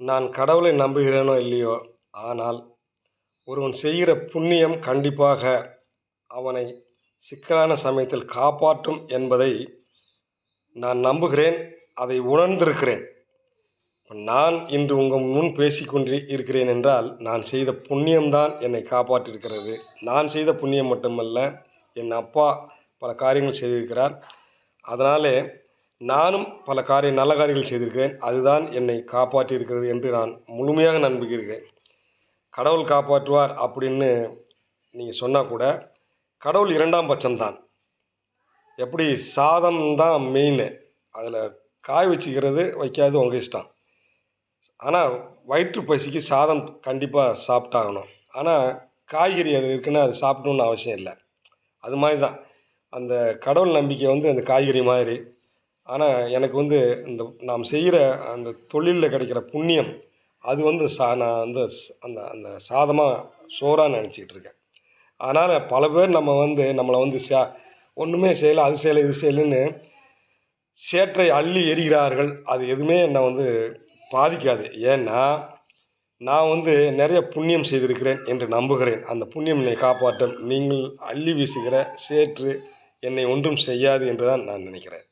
நான் கடவுளை நம்புகிறேனோ இல்லையோ, ஆனால் ஒருவன் செய்கிற புண்ணியம் கண்டிப்பாக அவனை சிக்கலான சமயத்தில் காப்பாற்றும் என்பதை நான் நம்புகிறேன். அதை உணர்ந்திருக்கிறேன். நான் இன்று உங்கள் முன் பேசிக்கொண்டு இருக்கிறேன் என்றால், நான் செய்த புண்ணியம்தான் என்னை காப்பாற்றியிருக்கிறது. நான் செய்த புண்ணியம் மட்டுமல்ல, என் அப்பா பல காரியங்கள் செய்திருக்கிறார். அதனாலே நானும் பல நல்ல காரியங்கள் செய்திருக்கிறேன். அதுதான் என்னை காப்பாற்றியிருக்கிறது என்று நான் முழுமையாக நம்புகிறேன். கடவுள் காப்பாற்றுவார் அப்படின்னு நீங்கள் சொன்னால் கூட, கடவுள் 2ஆம் பட்சம்தான். எப்படி சாதம் தான் மெயின், அதில் காய் வச்சுக்கிறது வைக்காது உங்கள் இஷ்டம். ஆனால் வயிற்று பசிக்கு சாதம் கண்டிப்பாக சாப்பிட்டாகணும். ஆனால் காய்கறி அது இருக்குன்னா அது சாப்பிடணுன்னு அவசியம் இல்லை. அது மாதிரி தான் அந்த கடவுள் நம்பிக்கை அந்த காய்கறி மாதிரி. ஆனால் எனக்கு இந்த நாம் செய்கிற அந்த தொழிலில் கிடைக்கிற புண்ணியம் அது நான் அந்த அந்த சாதமாக சோறாக நினச்சிக்கிட்டு இருக்கேன். அதனால் பல பேர் நம்மளை ஒன்றுமே செய்யலை, அது செய்யலை, இது செய்யலைன்னு சேற்றை அள்ளி எறிகிறார்கள். அது எதுவுமே என்னை பாதிக்காது. ஏன்னா நான் நிறைய புண்ணியம் செய்திருக்கிறேன் என்று நம்புகிறேன். அந்த புண்ணியம் என்னை காப்பாற்றும். நீங்கள் அள்ளி வீசுகிற சேற்று என்னை ஒன்றும் செய்யாது என்று தான் நான் நினைக்கிறேன்.